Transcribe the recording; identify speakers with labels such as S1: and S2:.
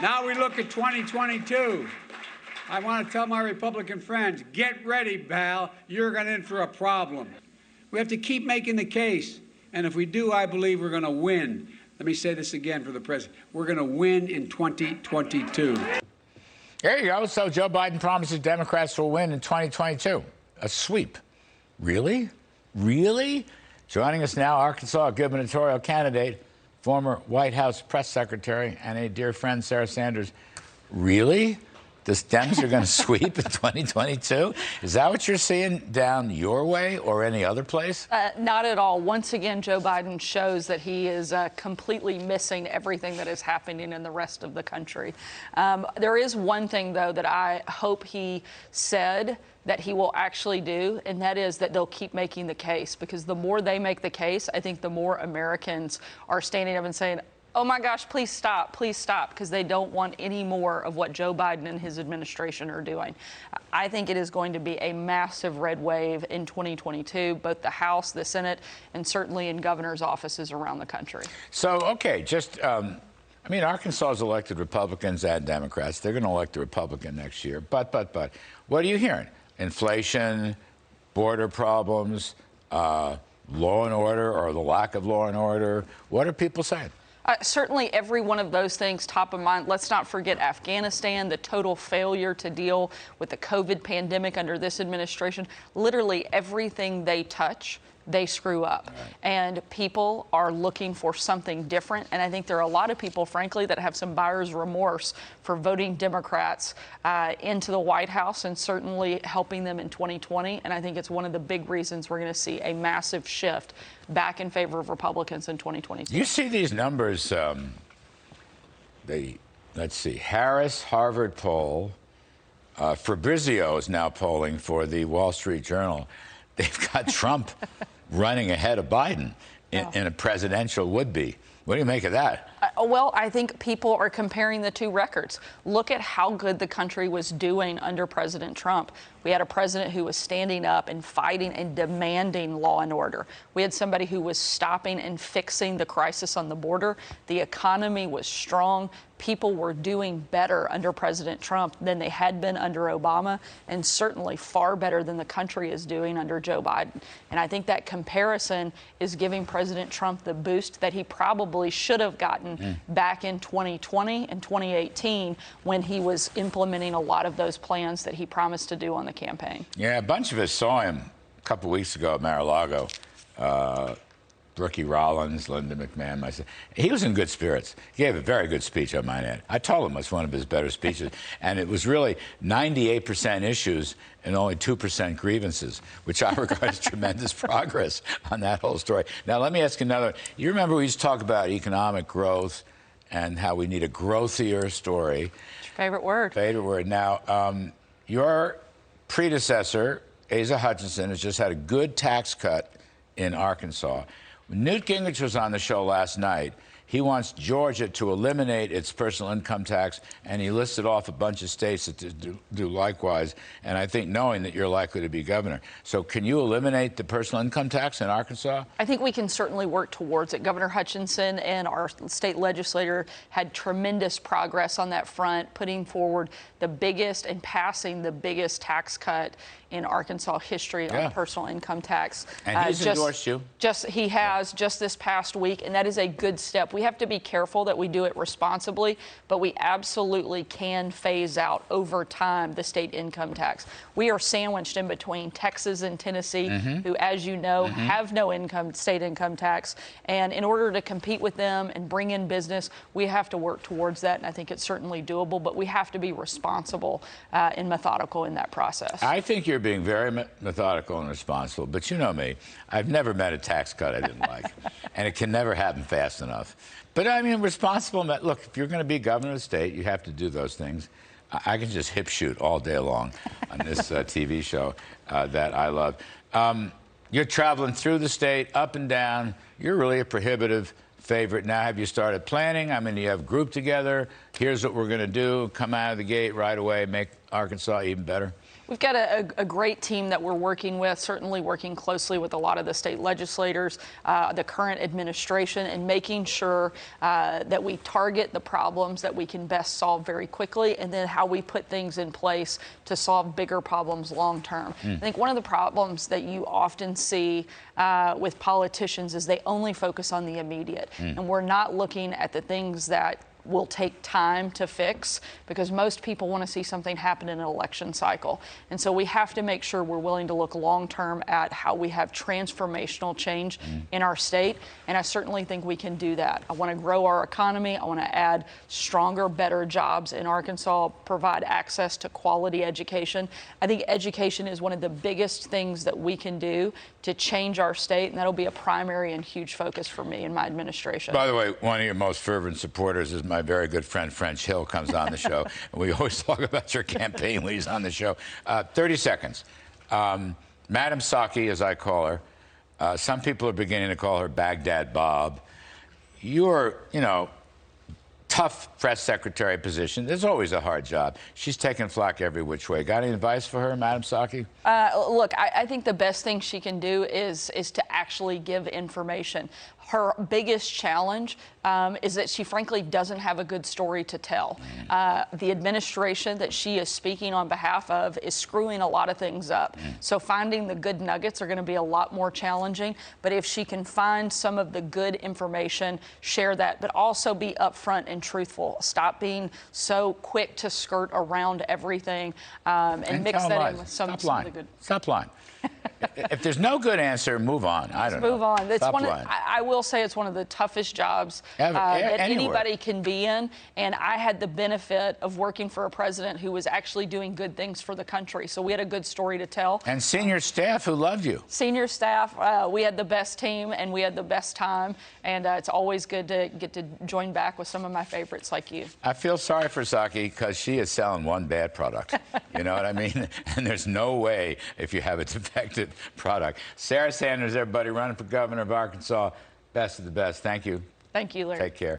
S1: Now we look at 2022. I want to tell my Republican friends, get ready, Val. You're going in for a problem. We have to keep making the case. And if we do, I believe we're going to win. Let me say this again for the president. We're going to win in 2022.
S2: There you go. So Joe Biden promises Democrats will win in 2022. A sweep. Really? Really? Joining us now, Arkansas gubernatorial candidate, former White House press secretary, and a dear friend, Sarah Sanders. Really? The Dems are going to sweep in 2022? Is that what you're seeing down your way or any other place?
S3: Not at all. Once again, Joe Biden shows that he is completely missing everything that is happening in the rest of the country. There is one thing, though, that I hope he said that he will actually do, and that is that they'll keep making the case, because the more they make the case, I think the more Americans are standing up and saying, oh my gosh, please stop, because they don't want any more of what Joe Biden and his administration are doing. I think it is going to be a massive red wave in 2022, both the House, the Senate, and certainly in governors' offices around the country.
S2: So, okay, I mean, Arkansas has elected Republicans and Democrats. They're going to elect a Republican next year. But, what are you hearing? Inflation, border problems, law and order, or the lack of law and order. What are people saying?
S3: Certainly every one of those things top of mind. Let's not forget Afghanistan, the total failure to deal with the COVID pandemic under this administration. Literally everything they touch, they screw up. Right. And people are looking for something different. And I think there are a lot of people, frankly, that have some buyer's remorse for voting Democrats into the White House and certainly helping them in 2020. And I think it's one of the big reasons we're going to see a massive shift back in favor of Republicans in 2022.
S2: You see these numbers, let's see, Harris, Harvard poll, Fabrizio is now polling for the Wall Street Journal. They've got Trump running ahead of Biden in a presidential would-be. What do you make of that?
S3: Well, I think people are comparing the two records. Look at how good the country was doing under President Trump. We had a president who was standing up and fighting and demanding law and order. We had somebody who was stopping and fixing the crisis on the border. The economy was strong. People were doing better under President Trump than they had been under Obama, and certainly far better than the country is doing under Joe Biden. And I think that comparison is giving President Trump the boost that he probably should have gotten back in 2020 and 2018 when he was implementing a lot of those plans that he promised to do on the campaign.
S2: Yeah, a bunch of us saw him a couple weeks ago at Mar-a-Lago. Brookie Rollins, Linda McMahon, myself. He was in good spirits. He gave a very good speech, I might add. I told him it was one of his better speeches. And it was really 98% issues and only 2% grievances, which I regard as tremendous progress on that whole story. Now, let me ask you another. You remember we used to talk about economic growth and how we need a growthier story.
S3: What's your favorite word?
S2: Favorite word. Now, your predecessor, Asa Hutchinson, has just had a good tax cut in Arkansas. When Newt Gingrich was on the show last night, he wants Georgia to eliminate its personal income tax, and he listed off a bunch of states that do likewise, and I think knowing that you're likely to be governor. So can you eliminate the personal income tax in Arkansas?
S3: I think we can certainly work towards it. Governor Hutchinson and our state legislator had tremendous progress on that front, putting forward the biggest and passing the biggest tax cut in Arkansas history on personal income tax.
S2: And he's endorsed you.
S3: He has just this past week, and that is a good step. We have to be careful that we do it responsibly, but we absolutely can phase out over time the state income tax. We are sandwiched in between Texas and Tennessee, who, as you know, have no state income tax. And in order to compete with them and bring in business, we have to work towards that, and I think it's certainly doable, but we have to be responsible and methodical in that process.
S2: I think you're being very methodical and responsible, but you know me. I've never met a tax cut I didn't like, and it can never happen fast enough. But I mean, responsible, look, if you're going to be governor of the state, you have to do those things. I can just hip shoot all day long on this TV show that I love. You're traveling through the state, up and down. You're really a prohibitive favorite now? Have you started planning? I mean, you have grouped together. Here's what we're going to do. Come out of the gate right away, make Arkansas even better.
S3: We've got a great team that we're working with, certainly working closely with a lot of the state legislators, the current administration, and making sure that we target the problems that we can best solve very quickly, and then how we put things in place to solve bigger problems long term. I think one of the problems that you often see with politicians is they only focus on the immediate, and we're not looking at the things that will take time to fix, because most people want to see something happen in an election cycle. And so we have to make sure we're willing to look long term at how we have transformational change in our state. And I certainly think we can do that. I want to grow our economy. I want to add stronger, better jobs in Arkansas, provide access to quality education. I think education is one of the biggest things that we can do to change our state, and that'll be a primary and huge focus for me and my administration.
S2: By the way, one of your most fervent supporters is my very good friend French Hill, comes on the show. And we always talk about your campaign when he's on the show. 30 seconds. Madam Psaki, as I call her, some people are beginning to call her Baghdad Bob. You're, tough press secretary position. There's always a hard job. She's taking flack every which way. Got any advice for her, Madam Psaki?
S3: Look, I think the best thing she can do is to actually give information. Her biggest challenge is that she frankly doesn't have a good story to tell. The administration that she is speaking on behalf of is screwing a lot of things up. So finding the good nuggets are going to be a lot more challenging. But if she can find some of the good information, share that, but also be upfront and truthful. Stop being so quick to skirt around everything and mix that in with some of the good.
S2: Stop lying. If there's no good answer, move on. I don't know.
S3: Move on. It's
S2: Stop
S3: one
S2: lying.
S3: I will say it's one of the toughest jobs that anybody can be in. And I had the benefit of working for a president who was actually doing good things for the country. So we had a good story to tell.
S2: And senior staff who loved you.
S3: Senior staff, we had the best team and we had the best time. And it's always good to get to join back with some of my favorites like you.
S2: I feel sorry for Psaki because she is selling one bad product. You know what I mean? And there's no way if you have a defective product. Sarah Sanders, everybody, running for governor of Arkansas. Best of the best. Thank you.
S3: Thank you, Larry.
S2: Take care.